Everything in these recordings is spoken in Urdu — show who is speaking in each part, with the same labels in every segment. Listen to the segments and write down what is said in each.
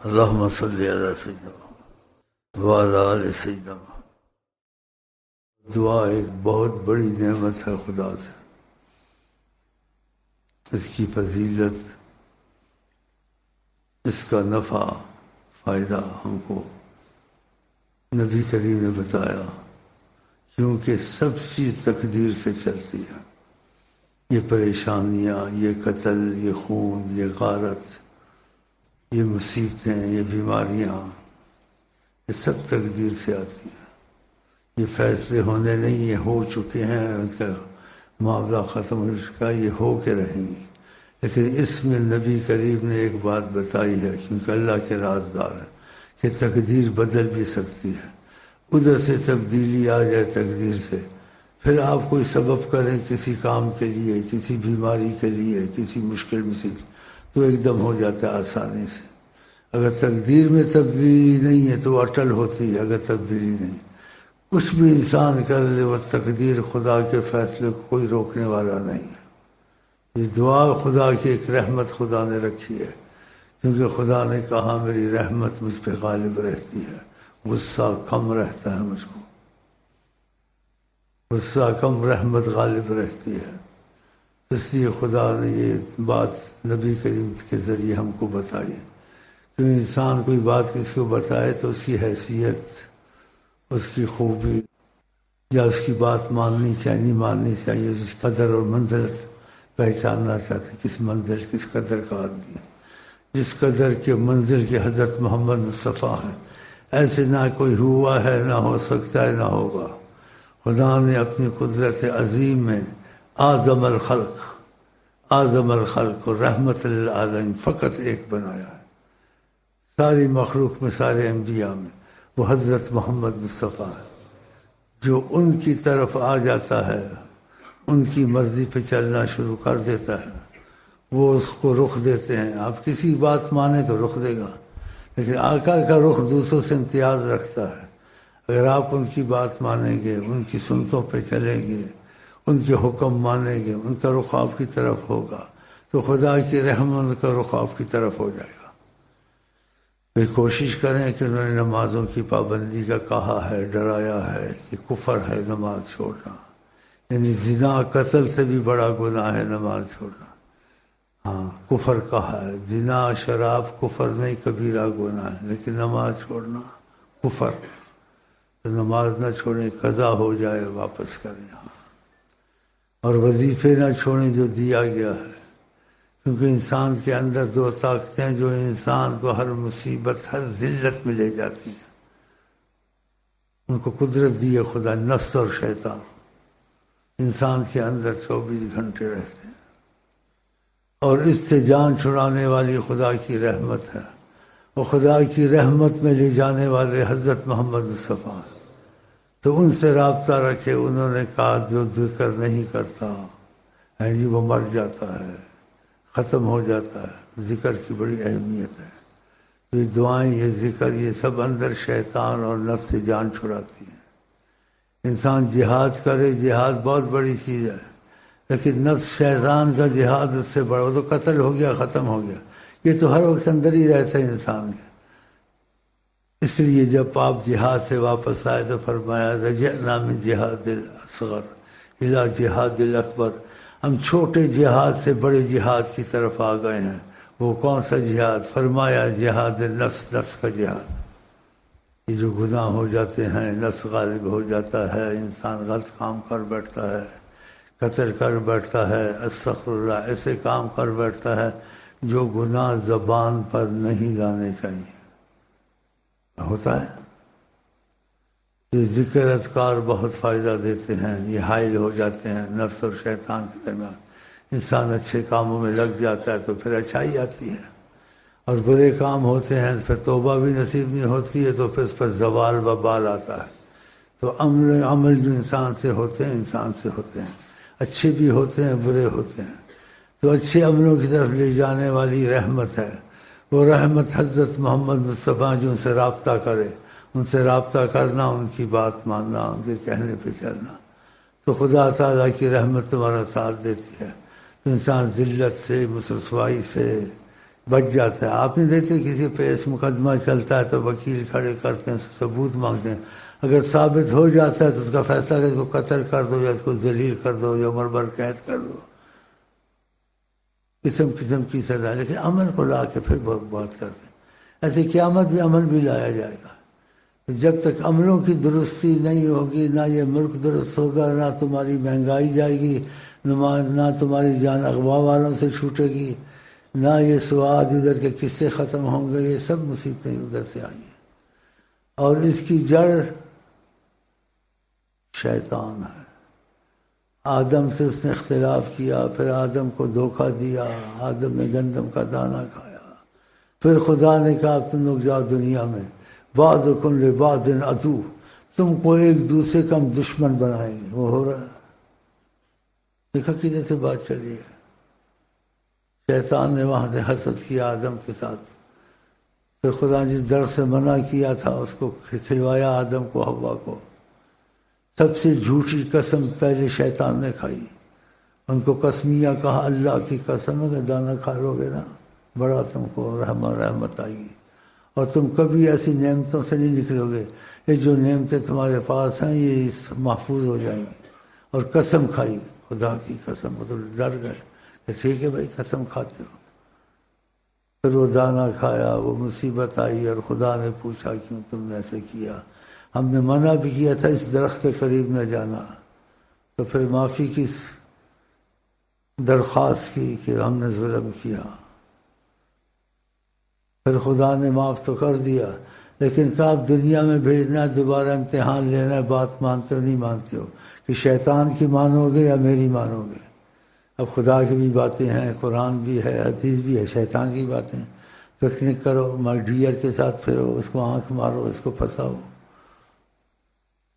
Speaker 1: اللہم صلی علی سیدنا وعلی آل سیدنا۔ دعا ایک بہت بڑی نعمت ہے خدا سے، اس کی فضیلت، اس کا نفع فائدہ ہم کو نبی کریم نے بتایا، کیونکہ سب چیز تقدیر سے چلتی ہے۔ یہ پریشانیاں، یہ قتل، یہ خون، یہ غارت، یہ مصیبتیں، یہ بیماریاں، یہ سب تقدیر سے آتی ہیں۔ یہ فیصلے ہونے نہیں، یہ ہو چکے ہیں، ان کا معاملہ ختم ہو چکا، یہ ہو کے رہیں گی۔ لیکن اس میں نبی کریم نے ایک بات بتائی ہے، کیونکہ اللہ کے رازدار ہے، کہ تقدیر بدل بھی سکتی ہے۔ ادھر سے تبدیلی آ جائے تقدیر سے، پھر آپ کوئی سبب کریں کسی کام کے لیے، کسی بیماری کے لیے، کسی مشکل میں، تو ایک دم ہو جاتا ہے آسانی سے۔ اگر تقدیر میں تبدیلی نہیں ہے تو اٹل ہوتی ہے، اگر تبدیلی نہیں، کچھ بھی انسان کر لے، وہ تقدیر خدا کے فیصلے کو کوئی روکنے والا نہیں ہے۔ یہ دعا خدا کی ایک رحمت خدا نے رکھی ہے، کیونکہ خدا نے کہا میری رحمت مجھ پہ غالب رہتی ہے، غصہ کم رہتا ہے مجھ کو، غصہ کم، رحمت غالب رہتی ہے۔ اس لیے خدا نے یہ بات نبی کریم کے ذریعے ہم کو بتائی ہے۔ کیونکہ انسان کوئی بات کسی کو بتائے تو اس کی حیثیت، اس کی خوبی، یا اس کی بات ماننی چاہیے نہیں ماننی چاہیے، اس کی قدر اور منزلت پہچاننا چاہتے، کس منزل کس قدر کا آدمی ہے۔ جس قدر کے منزل کے حضرت محمد مصطفیٰ ہیں، ایسے نہ کوئی ہوا ہے، نہ ہو سکتا ہے، نہ ہوگا۔ خدا نے اپنی قدرت عظیم میں اعظم الخلق اور رحمت للعالمین فقط ایک بنایا ہے۔ ساری مخلوق میں، سارے انبیاء میں وہ حضرت محمد مصطفیٰ ہے، جو ان کی طرف آ جاتا ہے، ان کی مرضی پہ چلنا شروع کر دیتا ہے، وہ اس کو رخ دیتے ہیں۔ آپ کسی بات مانیں تو رخ دے گا، لیکن آقا کا رخ دوسروں سے امتیاز رکھتا ہے۔ اگر آپ ان کی بات مانیں گے، ان کی سنتوں پہ چلیں گے، ان کے حکم مانیں گے، ان کا رخ آپ کی طرف ہوگا، تو خدا کی رحمت کا رخ آپ کی طرف ہو جائے گا۔ پھر کوشش کریں کہ انہوں نے نمازوں کی پابندی کا کہا ہے، ڈرایا ہے کہ کفر ہے نماز چھوڑنا، یعنی زنا قتل سے بھی بڑا گناہ ہے نماز چھوڑنا۔ ہاں، کفر کہا ہے، زنا شراب کفر نہیں، کبیرہ گناہ ہے، لیکن نماز چھوڑنا کفر۔ تو نماز نہ چھوڑیں، قضا ہو جائے واپس کریں۔ ہاں، اور وظیفے نہ چھوڑیں جو دیا گیا ہے، کیونکہ انسان کے اندر دو طاقتیں جو انسان کو ہر مصیبت، ہر ذلت میں لے جاتی ہیں، ان کو قدرت دی ہے خدا، نفس اور شیطان انسان کے اندر 24 گھنٹے رہتے ہیں۔ اور اس سے جان چھڑانے والی خدا کی رحمت ہے، اور خدا کی رحمت میں لے جانے والے حضرت محمد مصطفیٰ، تو ان سے رابطہ رکھے۔ انہوں نے کہا جو ذکر نہیں کرتا ہے جی وہ مر جاتا ہے، ختم ہو جاتا ہے۔ ذکر کی بڑی اہمیت ہے۔ تو یہ دعائیں، یہ ذکر، یہ سب اندر شیطان اور نفس سے جان چھڑاتی ہیں۔ انسان جہاد کرے، جہاد بہت بڑی چیز ہے، لیکن نفس شیطان کا جہاد اس سے بڑا، وہ تو قتل ہو گیا، ختم ہو گیا۔ یہ تو ہر وقت اندر ہی رہتا ہے انسان کے۔ اس لیے جب آپ جہاد سے واپس آئے تو فرمایا رجعنا من جہاد الاصغر الی جہاد الاکبر، ہم چھوٹے جہاد سے بڑے جہاد کی طرف آ گئے ہیں۔ وہ کون سا جہاد؟ فرمایا جہاد نفس، نفس کا جہاد۔ یہ جو گناہ ہو جاتے ہیں، نفس غالب ہو جاتا ہے، انسان غلط کام کر بیٹھتا ہے، قتل کر بیٹھتا ہے، استغفر اللہ، ایسے کام کر بیٹھتا ہے جو گناہ زبان پر نہیں لانے چاہیے، ہوتا ہے۔ یہ ذکر اذکار بہت فائدہ دیتے ہیں، یہ حائل ہو جاتے ہیں نفس اور شیطان کے درمیان۔ انسان اچھے کاموں میں لگ جاتا ہے تو پھر اچھائی آتی ہے، اور برے کام ہوتے ہیں پھر توبہ بھی نصیب نہیں ہوتی ہے، تو پھر اس پر زوال وبال آتا ہے۔ تو عمل جو انسان سے ہوتے ہیں، انسان سے ہوتے ہیں، اچھے بھی ہوتے ہیں، برے ہوتے ہیں۔ تو اچھے عملوں کی طرف لے جانے والی رحمت ہے، وہ رحمت حضرت محمد مصطفیٰ جو ان سے رابطہ کرے، ان سے رابطہ کرنا، ان کی بات ماننا، ان کے کہنے پہ چلنا، تو خدا تعالیٰ کی رحمت تمہارا ساتھ دیتی ہے۔ تو انسان ذلت سے، رسوائی سے، بچ جاتا ہے۔ آپ نہیں دیکھتے کسی پہ اس مقدمہ چلتا ہے تو وکیل کھڑے کرتے ہیں، ثبوت مانگتے ہیں، اگر ثابت ہو جاتا ہے تو اس کا فیصلہ کہ اس کو قتل کر دو یا اس کو ذلیل کر دو یا عمر بھر قید کر دو، قسم قسم کی سزا۔ لیکن عمل کو لا کے پھر بات کرتے ہیں۔ ایسے قیامت بھی عمل بھی لایا جائے گا۔ جب تک عملوں کی درستی نہیں ہوگی نہ یہ ملک درست ہوگا، نہ تمہاری مہنگائی جائے گی، نہ تمہاری جان اغوا والوں سے چھوٹے گی، نہ یہ سواد ادھر کے قصے ختم ہوں گے۔ یہ سب مصیبتیں ادھر سے آئی ہیں، اور اس کی جڑ شیطان ہے۔ آدم سے اس نے اختلاف کیا، پھر آدم کو دھوکہ دیا، آدم نے گندم کا دانہ کھایا، پھر خدا نے کہا تم لوگ جاؤ دنیا میں، بعضکم لبعض عدو، تم کو ایک دوسرے کا ہم دشمن بنائیں گے۔ وہ ہو رہا ہے، دیکھا کدھر سے بات چلی ہے۔ شیطان نے وہاں سے حسد کیا آدم کے ساتھ، پھر خدا نے جس درخت سے منع کیا تھا اس کو کھلوایا آدم کو، حوا کو۔ سب سے جھوٹی قسم پہلے شیطان نے کھائی، ان کو قسمیہ کہا، اللہ کی قسم ہے کہ دانہ کھا لو گے نا بڑا تم کو رحمت آئے گی، اور تم کبھی ایسی نعمتوں سے نہیں نکلو گے، یہ جو نعمتیں تمہارے پاس ہیں یہ محفوظ ہو جائیں گی۔ اور قسم کھائی، خدا کی قسم، وہ تو ڈر گئے کہ ٹھیک ہے بھائی قسم کھاتے ہو۔ پھر وہ دانہ کھایا، وہ مصیبت آئی، اور خدا نے پوچھا کیوں تم نے ایسے کیا؟ ہم نے منع بھی کیا تھا اس درخت کے قریب نہ جانا، تو پھر معافی کی درخواست کی کہ ہم نے ظلم کیا، پھر خدا نے معاف تو کر دیا، لیکن کہا اب دنیا میں بھیجنا، دوبارہ امتحان لینا ہے، بات مانتے ہو نہیں مانتے ہو، کہ شیطان کی مانو گے یا میری مانو گے۔ اب خدا کی بھی باتیں ہیں، قرآن بھی ہے، حدیث بھی ہے، شیطان کی باتیں۔ پکنک کرو، مائی ڈیئر کے ساتھ پھرو، اس کو آنکھ مارو، اس کو پھنساؤ،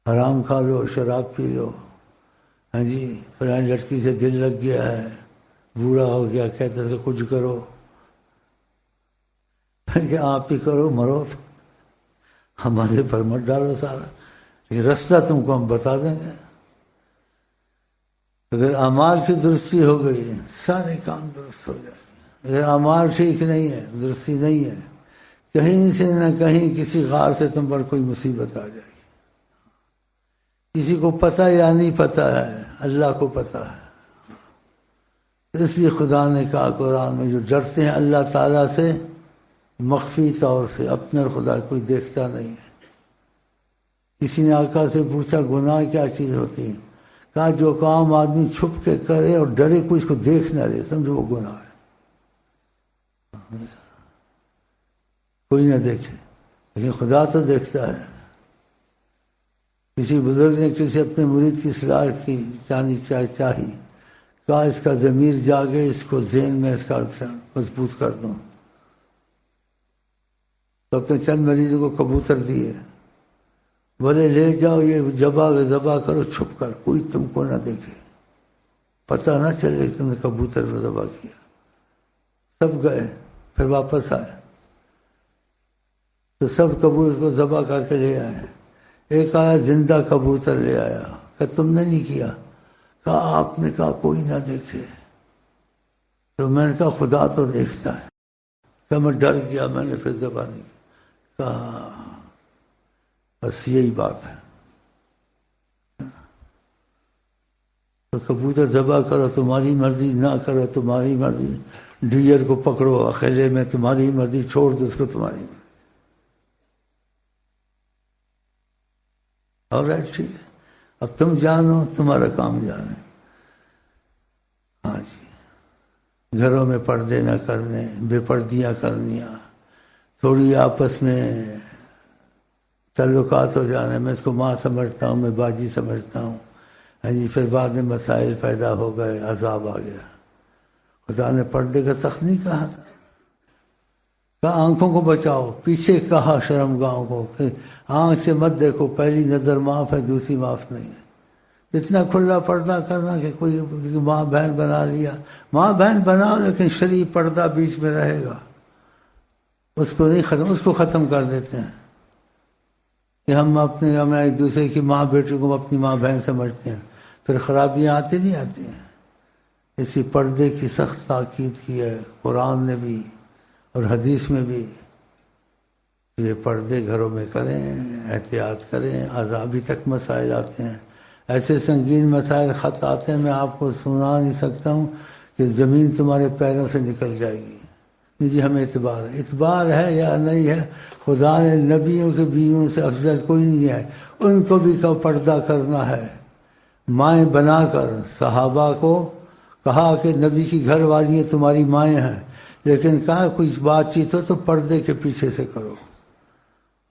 Speaker 1: حرام کھا لو، شراب پی لو، ہاں جی فلانی لڑکی سے دل لگ گیا ہے، بوڑھا ہو گیا، کہتے ہیں کہ کچھ کرو، کہ آپ ہی کرو، مرو تو ہمارے پر مت ڈالو سارا، یہ راستہ تم کو ہم بتا دیں گے۔ اگر اعمال کی درستی ہو گئی سارے کام درست ہو جائیں گے۔ اگر اعمال ٹھیک نہیں ہے، درستی نہیں ہے، کہیں سے نہ کہیں کسی غار سے تم پر کوئی مصیبت آ جائے گی۔ کسی کو پتہ یا نہیں پتہ ہے، اللہ کو پتہ ہے۔ اس لیے خدا نے کہا قرآن میں، جو ڈرتے ہیں اللہ تعالیٰ سے مخفی طور سے، اپنے خدا کوئی دیکھتا نہیں ہے۔ کسی نے آقا سے پوچھا گناہ کیا چیز ہوتی ہے؟ کہا جو کام آدمی چھپ کے کرے اور ڈرے کوئی اس کو دیکھ نہ لے، سمجھو وہ گناہ ہے۔ کوئی نہ دیکھے لیکن خدا تو دیکھتا ہے۔ کسی بزرگ نے کسی اپنے مرید کی اصلاح کی چاہی، کہا اس کا ضمیر جاگے، اس کو ذہن میں اس کا مضبوط کر دوں، تو اپنے چند مریضوں کو کبوتر دیے، بولے لے جاؤ، یہ ذبح کرو چھپ کر، کوئی تم کو نہ دیکھے، پتہ نہ چلے کہ تم نے کبوتر کو ذبح کیا۔ سب گئے، پھر واپس آئے تو سب کبوتر کو ذبح کر کے لے آئے۔ ایک آیا زندہ کبوتر لے آیا، کہ تم نے نہیں کیا؟ کہا آپ نے کہا کوئی نہ دیکھے، تو میں نے کہا خدا تو دیکھتا ہے۔ کہ میں ڈر گیا، میں نے پھر ذبح نہیں کی۔ کہا بس یہی بات ہے، تو کبوتر ذبح کرو تمہاری مرضی، نہ کرو تمہاری مرضی، ڈیئر کو پکڑو اکیلے میں تمہاری مرضی، چھوڑ دو اس کو تمہاری مرضی۔ اور ٹھیک ہے، اب تم جانو، تمہارا کام جانے۔ ہاں جی، گھروں میں پردے نہ کرنے، بے پردیاں کرنیاں، تھوڑی آپس میں تعلقات ہو جانے، میں اس کو ماں سمجھتا ہوں، میں باجی سمجھتا ہوں، ہاں جی، پھر بعد میں مسائل پیدا ہو گئے، عذاب آ گیا۔ خدا نے پردے کا سخت نہیں کہا تھا، کہا آنکھوں کو بچاؤ، پیچھے کہا شرمگاہوں کو کہ آنکھ سے مت دیکھو، پہلی نظر معاف ہے، دوسری معاف نہیں ہے۔ اتنا کھلا پردہ کرنا کہ کوئی ماں بہن بنا لیا، ماں بہن بناؤ لیکن شرعی پردہ بیچ میں رہے گا، اس کو نہیں ختم، اس کو ختم کر دیتے ہیں کہ ہم ایک دوسرے کی ماں بیٹے کو اپنی ماں بہن سمجھتے ہیں، پھر خرابیاں آتی نہیں آتی ہیں۔ اسی پردے کی سخت تاکید کی ہے قرآن نے بھی، اور حدیث میں بھی یہ پردے گھروں میں کریں، احتیاط کریں، عذابی تک مسائل آتے ہیں، ایسے سنگین مسائل خط آتے ہیں میں آپ کو سنا نہیں سکتا ہوں کہ زمین تمہارے پیروں سے نکل جائے گی۔ جی ہمیں اعتبار ہے یا نہیں ہے؟ خدا نے نبیوں کے بیویوں سے افضل کوئی نہیں ہے، ان کو بھی پردہ کرنا ہے۔ مائیں بنا کر صحابہ کو کہا کہ نبی کی گھر والی تمہاری مائیں ہیں، لیکن کہا کچھ بات چیت ہو تو پردے کے پیچھے سے کرو،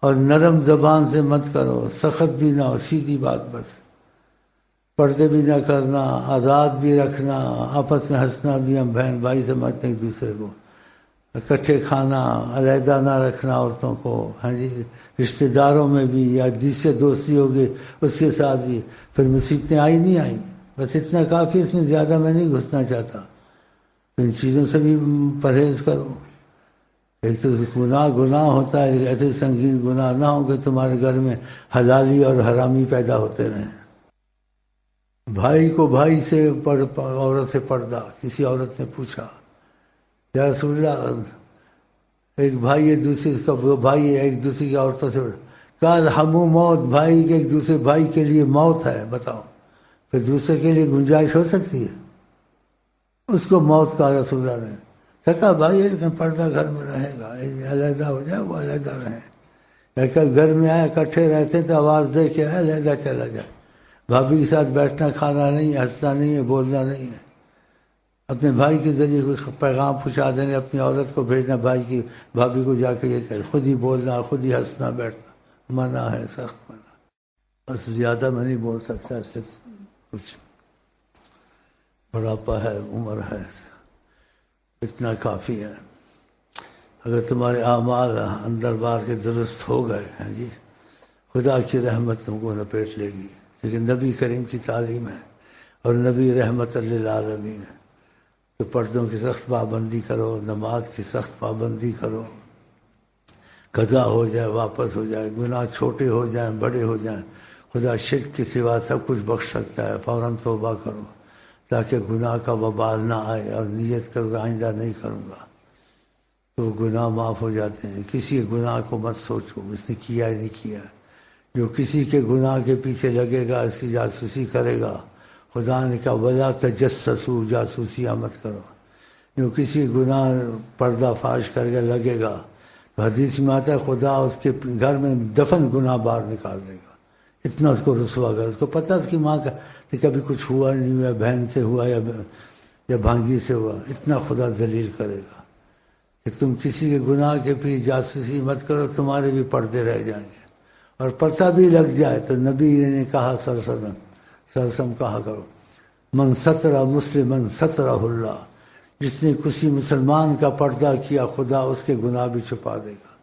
Speaker 1: اور نرم زبان سے مت کرو، سخت بھی نہ ہو، سیدھی بات بس۔ پردے بھی نہ کرنا، آزاد بھی رکھنا، آپس میں ہنسنا بھی، ہم بہن بھائی سمجھتے ہیں ایک دوسرے کو، اکٹھے کھانا، علیحدہ نہ رکھنا عورتوں کو، ہاں جی، رشتہ داروں میں بھی یا جس سے دوستی ہوگی اس کے ساتھ بھی۔ پھر مصیبتیں آئی نہیں آئیں، بس اتنا کافی، اس میں زیادہ میں نہیں گھسنا چاہتا۔ ان چیزوں سے بھی پرہیز کرو۔ ایک تو گناہ ہوتا ہے، ایسے سنگین گناہ نہ ہو کہ تمہارے گھر میں حلالی اور حرامی پیدا ہوتے رہیں۔ بھائی کو بھائی سے عورت سے پردہ۔ کسی عورت نے پوچھا یا رسول اللہ، ایک بھائی ہے دوسرے کا بھائی ہے ایک دوسرے کی عورتوں سے، کال ہمو موت، بھائی کے ایک دوسرے بھائی کے لیے موت ہے، بتاؤ پھر دوسرے کے لیے گنجائش ہو سکتی ہے؟ اس کو موت کا رسول اللہ نے کہا بھائی لیکن پردہ گھر میں رہے گا، علیحدہ ہو جائے وہ علیحدہ رہیں، گھر میں آئے اکٹھے رہتے تو آواز دے کے علیحدہ چلا جائے، بھابھی کے ساتھ بیٹھنا کھانا نہیں ہے، ہنسنا نہیں ہے، بولنا نہیں ہے، اپنے بھائی کے ذریعے کوئی پیغام پہنچا دینے، اپنی عورت کو بھیجنا بھائی کی بھابھی کو جا کے یہ کہ خود ہی بولنا، خود ہی ہنسنا بیٹھنا منع ہے، سخت منع۔ بس زیادہ میں نہیں بول سکتا، اس سے کچھ بڑھاپا ہے، عمر ہے، اتنا کافی ہے۔ اگر تمہارے اعمال اندر بار کے درست ہو گئے ہیں جی، خدا کی رحمت تم کو لپیٹ لے گی، لیکن نبی کریم کی تعلیم ہے اور نبی رحمت للعالمین ہے۔ تو پردوں کی سخت پابندی کرو، نماز کی سخت پابندی کرو، قضا ہو جائے واپس ہو جائے، گناہ چھوٹے ہو جائیں بڑے ہو جائیں، خدا شرک کے سوا سب کچھ بخش سکتا ہے، فوراً توبہ کرو تاکہ گناہ کا وبال نہ آئے، اور نیت کرو کہ آئندہ نہیں کروں گا، تو گناہ معاف ہو جاتے ہیں۔ کسی گناہ کو مت سوچو اس نے کیا یا نہیں کیا، جو کسی کے گناہ کے پیچھے لگے گا، اس کی جاسوسی کرے گا، خدا نے کہا وَلَا تَجَسَّسُوا، جاسوسیاں مت کرو، جو کسی گناہ پردہ فاش کر کے لگے گا تو حدیث میں آتا ہے خدا اس کے گھر میں دفن گناہ باہر نکال دے گا، اتنا اس کو رسوا کر۔ اس کو پتہ اس کی ماں کا کہ کبھی کچھ ہوا نہیں ہوا، بہن سے ہوا یا بھانجی سے ہوا، اتنا خدا ذلیل کرے گا کہ تم کسی کے گناہ کے پیچھے جاسوسی مت کرو، تمہارے بھی پردے رہ جائیں گے، اور پتہ بھی لگ جائے تو نبی نے کہا سرسم کہا کرو من ستر مسلمن سترہ اللہ، جس نے کسی مسلمان کا پردہ کیا خدا اس کے گناہ بھی چھپا دے گا۔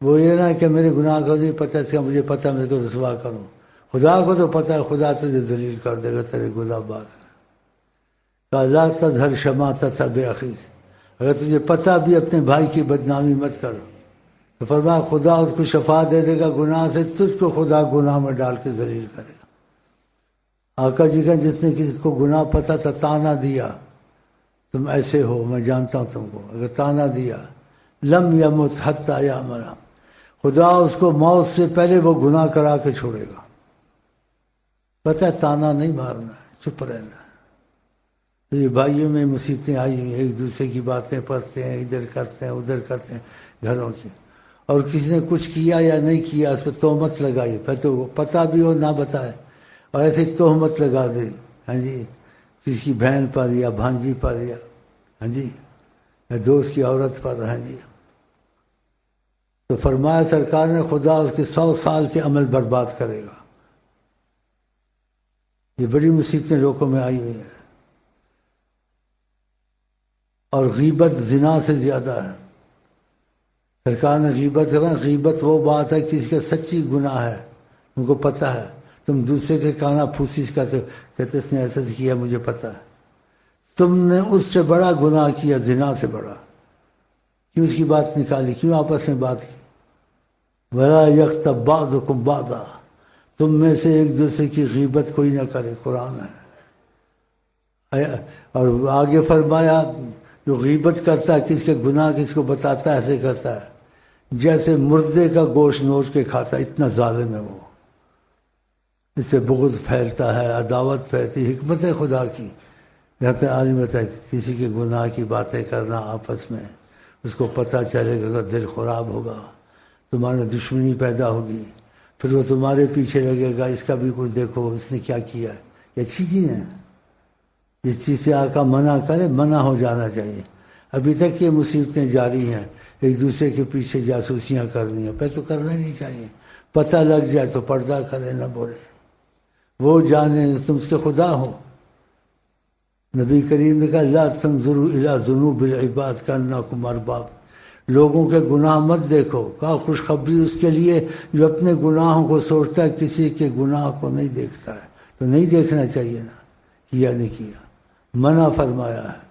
Speaker 1: وہ یہ نہ کہ میرے گناہ کا نہیں پتہ، اس کا مجھے پتہ میں کو رسوا کروں، خدا کو تو پتہ ہے، خدا تجھے ذلیل کر دے گا، تیرے گناہ بعد ہے۔ لا تظہر شماتۃ بأخیک، اگر تجھے پتہ بھی اپنے بھائی کی بدنامی مت کرو، تو فرمایا خدا اس کو شفا دے دے گا گناہ سے، تجھ کو خدا گناہ میں ڈال کے ذلیل کرے گا۔ آقا جی کا جس نے کسی کو گناہ پتہ تھا، تانا دیا تم ایسے ہو، میں جانتا ہوں تم کو، اگر تانا دیا لم یمت حتی یامر، خدا اس کو موت سے پہلے وہ گناہ کرا کے چھوڑے گا۔ پتہ ہے تانا نہیں مارنا ہے، چپ رہنا ہے۔ تو یہ بھائیوں میں مصیبتیں آئی ہوئی، ایک دوسرے کی باتیں پڑھتے ہیں، ادھر کرتے ہیں ادھر کرتے ہیں گھروں کی، اور کسی نے کچھ کیا یا نہیں کیا اس پہ تہمت لگائی، پھر تو پتہ بھی ہو نہ بتائے، اور ایسے تہمت لگا دے، ہاں جی، کسی کی بہن پر یا بھانجی پر یا ہاں جی یا دوست کی عورت پر، ہاں جی، تو فرمایا سرکار نے خدا اس کے 100 سال کے عمل برباد کرے گا۔ یہ بڑی مصیبتیں لوگوں میں آئی ہوئی ہیں، اور غیبت زنا سے زیادہ ہے۔ سرکار نے غیبت وہ بات ہے کسی کا سچی گناہ ہے، تم کو پتہ ہے، تم دوسرے کے کانا پھوسیش کرتے کہتے اس نے ایسا کیا مجھے پتہ ہے، تم نے اس سے بڑا گناہ کیا، زنا سے بڑا، کیوں اس کی بات نکالی، کیوں آپس میں بات کی؟ وَلَا يَغْتَبْ بَعْضُكُمْ بَعْضًا، تم میں سے ایک دوسرے کی غیبت کوئی نہ کرے، قرآن ہے۔ اور آگے فرمایا جو غیبت کرتا ہے کس کے گناہ کس کو بتاتا ہے ایسے کرتا ہے جیسے مردے کا گوشت نوچ کے کھاتا ہے، اتنا ظالم ہے وہ، اس سے بغض پھیلتا ہے، عداوت پھیلتی، حکمت ہے خدا کی یہاں پہ عالم بتا ہے کسی کے گناہ کی باتیں کرنا آپس میں، اس کو پتہ چلے گا دل خراب ہوگا، تمہارے دشمنی پیدا ہوگی، پھر وہ تمہارے پیچھے لگے گا اس کا بھی کچھ دیکھو اس نے کیا کیا ہے۔ یہ اچھی چیز ہے، جس چیز سے آقا منع کرے منع ہو جانا چاہیے۔ ابھی تک یہ مصیبتیں جاری ہیں، ایک دوسرے کے پیچھے جاسوسیاں کرنی ہیں، پہلے تو کرنا ہی نہیں چاہیے، پتہ لگ جائے تو پردہ کرے نہ بولے، وہ جانے تم اس کے خدا ہو۔ نبی کریم نے کہا لا تنظروا الی ذنوب العباد کانکم ارباب، لوگوں کے گناہ مت دیکھو، کہا خوشخبری اس کے لیے جو اپنے گناہوں کو سوچتا ہے، کسی کے گناہ کو نہیں دیکھتا ہے، تو نہیں دیکھنا چاہیے نا، کیا نہیں کیا، منع فرمایا ہے۔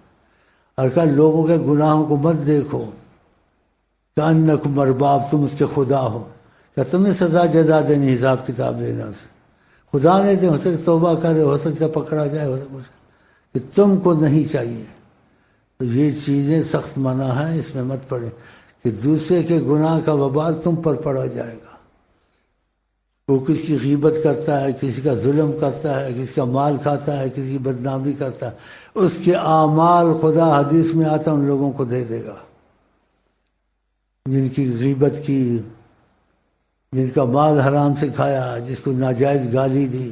Speaker 1: اور کہا لوگوں کے گناہوں کو مت دیکھو، کانکم ارباب، تم اس کے خدا ہو، کیا تمہیں سزا جزا دینی، حساب کتاب لینا اسے، خدا نے دے، ہو سکتا توبہ کرے، ہو سکتا پکڑا جائے، ہو سکتا کہ تم کو نہیں چاہیے۔ تو یہ چیزیں سخت منع ہیں، اس میں مت پڑے کہ دوسرے کے گناہ کا وبال تم پر پڑا جائے گا۔ وہ کسی کی غیبت کرتا ہے، کسی کا ظلم کرتا ہے، کسی کا مال کھاتا ہے، کسی کی بدنامی کرتا ہے، اس کے اعمال خدا حدیث میں آتا ان لوگوں کو دے دے گا جن کی غیبت کی، جن کا مال حرام سے کھایا، جس کو ناجائز گالی دی۔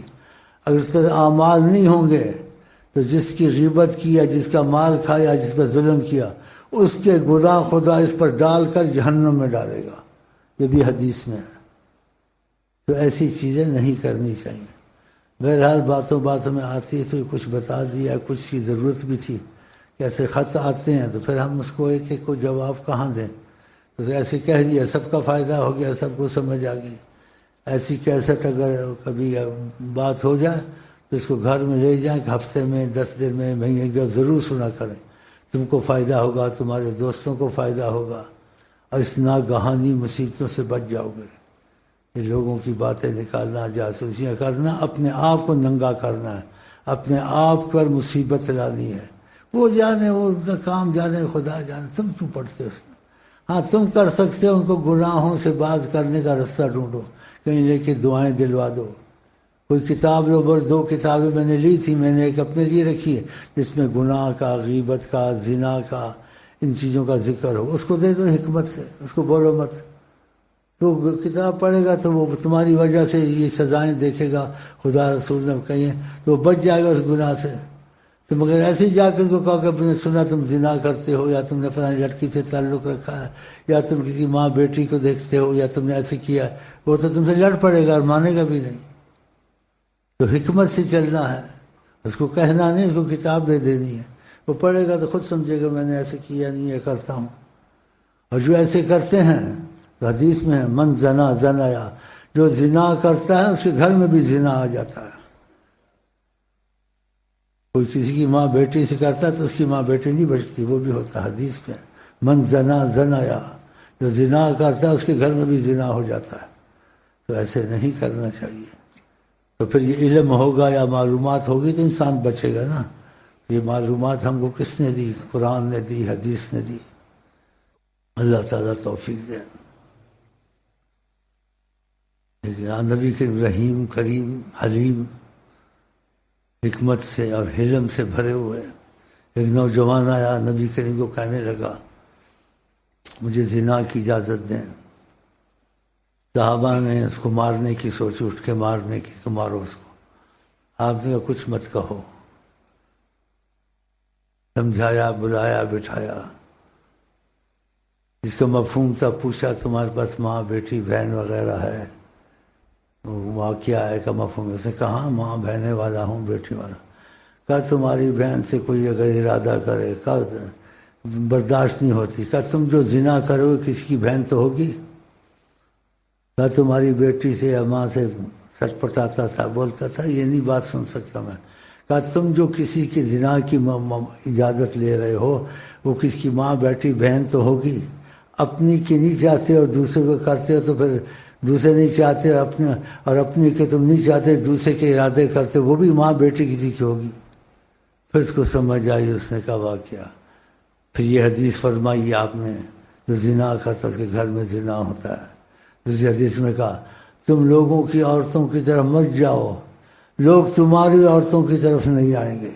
Speaker 1: اگر اس پر اعمال نہیں ہوں گے تو جس کی غیبت کیا، جس کا مال کھایا، جس پر ظلم کیا، اس کے گناہ خدا اس پر ڈال کر جہنم میں ڈالے گا، یہ بھی حدیث میں ہے۔ تو ایسی چیزیں نہیں کرنی چاہیے۔ بہرحال باتوں میں آتی ہے تو کچھ بتا دیا، کچھ کی ضرورت بھی تھی کہ ایسے خط آتے ہیں تو پھر ہم اس کو ایک ایک کو جواب کہاں دیں، تو ایسے کہہ دیا، سب کا فائدہ ہو گیا، سب کو سمجھ آ گئی۔ ایسی کیسٹ اگر کبھی بات ہو جائے تو اس کو گھر میں لے جائیں کہ ہفتے میں، 10 دن میں، مہینے میں ضرور سنا کریں، تم کو فائدہ ہوگا، تمہارے دوستوں کو فائدہ ہوگا، اور اس ناگہانی مصیبتوں سے بچ جاؤ گے۔ یہ لوگوں کی باتیں نکالنا، جاسوسیاں کرنا، اپنے آپ کو ننگا کرنا ہے، اپنے آپ پر مصیبت لانی ہے۔ وہ جانے، وہ ان کا کام جانے، خدا جانے، تم کیوں پڑھتے اس میں؟ ہاں تم کر سکتے ہو، ان کو گناہوں سے باز کرنے کا راستہ ڈھونڈو، کہیں لے کے دعائیں دلوا دو۔ کوئی کتاب لو، بس 2 کتابیں میں نے لی تھی، میں نے ایک اپنے لیے رکھی ہے جس میں گناہ کا، غیبت کا، زنا کا، ان چیزوں کا ذکر ہو، اس کو دے دو حکمت سے، اس کو بولو مت۔ تو کتاب پڑھے گا تو وہ تمہاری وجہ سے یہ سزائیں دیکھے گا، خدا رسول نے کہیں تو وہ بچ جائے گا اس گناہ سے۔ تو مگر ایسے ہی جا کے کو کہا کہ میں نے سنا تم زنا کرتے ہو، یا تم نے فلانی لڑکی سے تعلق رکھا ہے، یا تم کسی ماں بیٹی کو دیکھتے ہو، یا تم نے ایسے کیا ہے، وہ تو تم سے لڑ پڑے گا اور مانے گا بھی نہیں۔ تو حکمت سے چلنا ہے، اس کو کہنا نہیں، اس کو کتاب دے دینی ہے، وہ پڑھے گا تو خود سمجھے گا میں نے ایسے کیا نہیں، یہ کرتا ہوں۔ اور جو ایسے کرتے ہیں تو حدیث میں ہے من زنا زنایا، جو زنا کرتا ہے اس کے گھر میں بھی زنا آ جاتا ہے۔ کوئی کسی کی ماں بیٹی سے کرتا ہے تو اس کی ماں بیٹی نہیں بچتی، وہ بھی ہوتا ہے حدیث میں، من زنا زنایا، جو زنا کرتا ہے اس کے گھر میں بھی زنا ہو جاتا ہے۔ تو ایسے نہیں کرنا چاہیے۔ تو پھر یہ علم ہوگا یا معلومات ہوگی تو انسان بچے گا نا۔ یہ معلومات ہم کو کس نے دی؟ قرآن نے دی، حدیث نے دی۔ اللہ تعالیٰ توفیق دے۔ نبی کے رحیم، کریم، حلیم، حکمت سے اور حلم سے بھرے ہوئے ایک نوجوان آیا، نبی کریم کو کہنے لگا مجھے زنا کی اجازت دیں۔ صحابہ نے اس کو مارنے کی سوچی، اٹھ کے مارنے کی کہ مارو اس کو۔ آپ نے کہا کچھ مت کہو، سمجھایا، بلایا، بٹھایا، جس کا مفہوم تھا پوچھا تمہارے پاس ماں، بیٹی، بہن وغیرہ ہے؟ وہاں کیا ہے کا مفہوم؟ اس نے کہا ماں بہنے والا ہوں، بیٹی والا۔ کہا تمہاری بہن سے کوئی اگر ارادہ کرے، کہا برداشت نہیں ہوتی۔ کہا تم جو زنا کرو گے کسی کی بہن تو ہوگی؟ کہا تمہاری بیٹی سے یا ماں سے سٹ پٹاتا تھا، بولتا تھا، یہ نہیں بات سن سکتا میں۔ کہا تم جو کسی کی زنا کی اجازت لے رہے ہو وہ کسی کی ماں، بیٹی، بہن تو ہوگی، اپنی کی نہیں چاہتے اور دوسرے کو کرتے ہو، تو پھر دوسرے نہیں چاہتے اپنے، اور اپنی کے تم نہیں چاہتے، دوسرے کے ارادے کرتے، وہ بھی ماں بیٹی کسی کی ہوگی۔ پھر اس کو سمجھ آئی، اس نے کہا واقعہ پھر یہ حدیث فرمائی آپ نے جو زنا کرتا اس کے گھر میں زنا ہوتا ہے. دوسری حدیث میں کہا تم لوگوں کی عورتوں کی طرف مت جاؤ، لوگ تمہاری عورتوں کی طرف نہیں آئیں گے.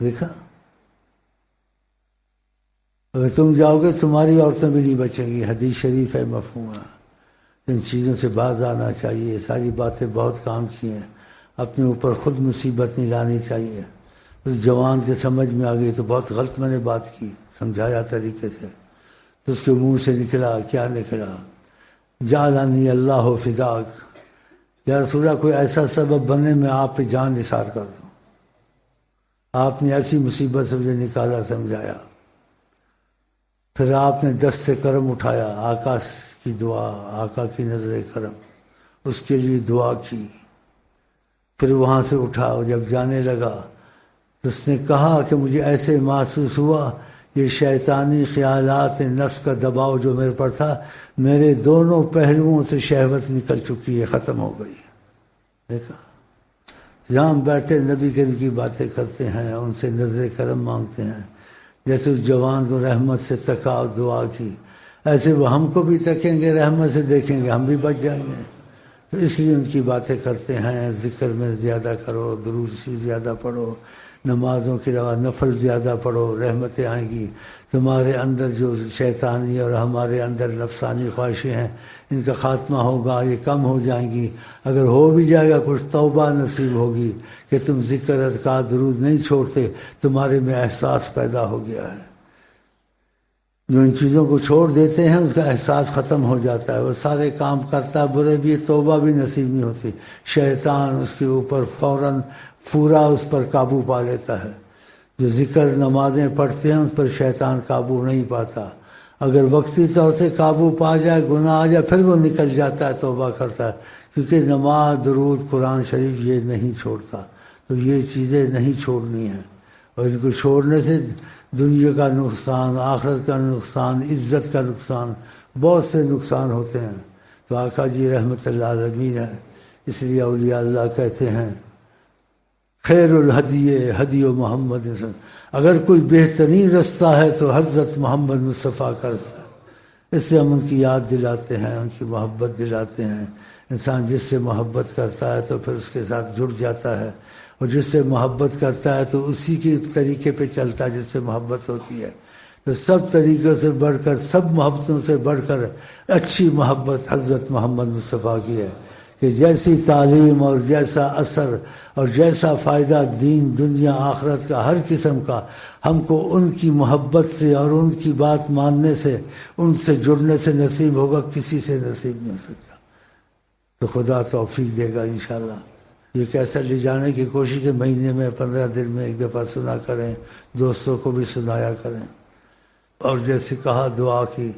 Speaker 1: دیکھا، اگر تم جاؤ گے تمہاری عورتیں بھی نہیں بچیں گی. حدیث شریف ہے، مفہوم ہے. ان چیزوں سے باز آنا چاہیے. ساری باتیں بہت کام کی ہیں، اپنے اوپر خود مصیبت نہیں لانی چاہیے. اس جوان کے سمجھ میں آ گئی تو بہت غلط میں نے بات کی، سمجھایا طریقے سے، تو اس کے منہ سے نکلا کیا نکلا، جعلنی اللہ فداک، یا رسول اللہ کوئی ایسا سبب بنے میں آپ پہ جان نثار کر دوں. آپ نے ایسی مصیبت سے مجھے نکالا، سمجھایا. پھر آپ نے دست کرم اٹھایا، آقا کی دعا، آقا کی نظر کرم، اس کے لیے دعا کی. پھر وہاں سے اٹھا، جب جانے لگا تو اس نے کہا کہ مجھے ایسے محسوس ہوا یہ شیطانی خیالات نفس کا دباؤ جو میرے پر تھا، میرے دونوں پہلوؤں سے شہوت نکل چکی ہے، ختم ہو گئی. دیکھا، یہاں بیٹھے نبی کریم کی باتیں کرتے ہیں، ان سے نظر کرم مانگتے ہیں. جیسے اس جوان کو رحمت سے تکا، دعا کی، ایسے وہ ہم کو بھی تکیں گے، رحمت سے دیکھیں گے، ہم بھی بچ جائیں گے. تو اس لیے ان کی باتیں کرتے ہیں. ذکر میں زیادہ کرو، درود شریف زیادہ پڑھو، نمازوں کے علاوہ نفل زیادہ پڑھو، رحمتیں آئیں گی. تمہارے اندر جو شیطانی اور ہمارے اندر نفسانی خواہشیں ہیں ان کا خاتمہ ہوگا، یہ کم ہو جائیں گی. اگر ہو بھی جائے گا کچھ توبہ نصیب ہوگی کہ تم ذکر اذکار درود نہیں چھوڑتے، تمہارے میں احساس پیدا ہو گیا ہے. جو ان چیزوں کو چھوڑ دیتے ہیں اس کا احساس ختم ہو جاتا ہے، وہ سارے کام کرتا ہے، برے بھی، توبہ بھی نصیب نہیں ہوتی. شیطان اس کے اوپر فوراً پورا اس پر قابو پا لیتا ہے. جو ذکر نمازیں پڑھتے ہیں اس پر شیطان قابو نہیں پاتا. اگر وقتی طور سے قابو پا جائے، گناہ آ جائے، پھر وہ نکل جاتا ہے، توبہ کرتا ہے. کیونکہ نماز، درود، قرآن شریف یہ نہیں چھوڑتا. تو یہ چیزیں نہیں چھوڑنی ہیں، اور ان کو چھوڑنے سے دنیا کا نقصان، آخرت کا نقصان، عزت کا نقصان، بہت سے نقصان ہوتے ہیں. تو آقا جی رحمت اللہ عالمین ہے. اس لیے اولیاء اللہ کہتے ہیں خیر الہدی ہدی محمد. اگر کوئی بہترین رستہ ہے تو حضرت محمد مصطفیٰ کا رستہ ہے. اس سے ہم ان کی یاد دلاتے ہیں، ان کی محبت دلاتے ہیں. انسان جس سے محبت کرتا ہے تو پھر اس کے ساتھ جڑ جاتا ہے، اور جس سے محبت کرتا ہے تو اسی کے طریقے پہ چلتا ہے جس سے محبت ہوتی ہے. تو سب طریقوں سے بڑھ کر، سب محبتوں سے بڑھ کر اچھی محبت حضرت محمد مصطفیٰ کی ہے، کہ جیسی تعلیم اور جیسا اثر اور جیسا فائدہ دین، دنیا، آخرت کا ہر قسم کا ہم کو ان کی محبت سے اور ان کی بات ماننے سے، ان سے جڑنے سے نصیب ہوگا، کسی سے نصیب نہیں ہو سکتا. تو خدا توفیق دے گا انشاءاللہ. یہ کیسا لے جانے کی کوشش ہے، مہینے میں 15 دن میں ایک دفعہ سنا کریں، دوستوں کو بھی سنایا کریں. اور جیسے کہا دعا کی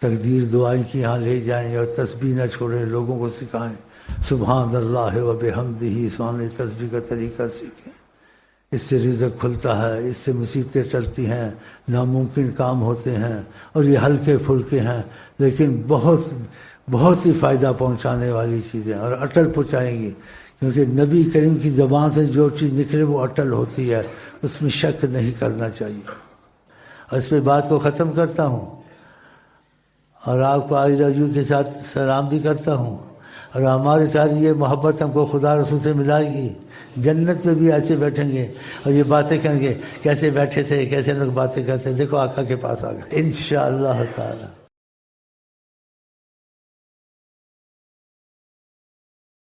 Speaker 1: تقدیر دعائیں کی یہاں لے جائیں، اور تسبیح نہ چھوڑیں، لوگوں کو سکھائیں. سبحان اللہ و بحمدہ، سبحان تسبیح کا طریقہ سیکھیں. اس سے رزق کھلتا ہے، اس سے مصیبتیں ٹلتی ہیں، ناممکن کام ہوتے ہیں. اور یہ ہلکے پھلکے ہیں لیکن بہت بہت ہی فائدہ پہنچانے والی چیزیں، اور اٹل پہنچائیں گی. کیونکہ نبی کریم کی زبان سے جو چیز نکلے وہ اٹل ہوتی ہے، اس میں شک نہیں کرنا چاہیے. اور اس پہ بات کو ختم کرتا ہوں، اور آپ کو آئی لو یو کے ساتھ سلام بھی کرتا ہوں. اور ہمارے ساتھ یہ محبت ہم کو خدا رسول سے ملائے گی. جنت میں بھی ایسے بیٹھیں گے اور یہ باتیں کریں گے، کیسے بیٹھے تھے، کیسے لوگ باتیں کرتے ہیں، دیکھو آقا کے پاس آ گئے انشاءاللہ تعالی.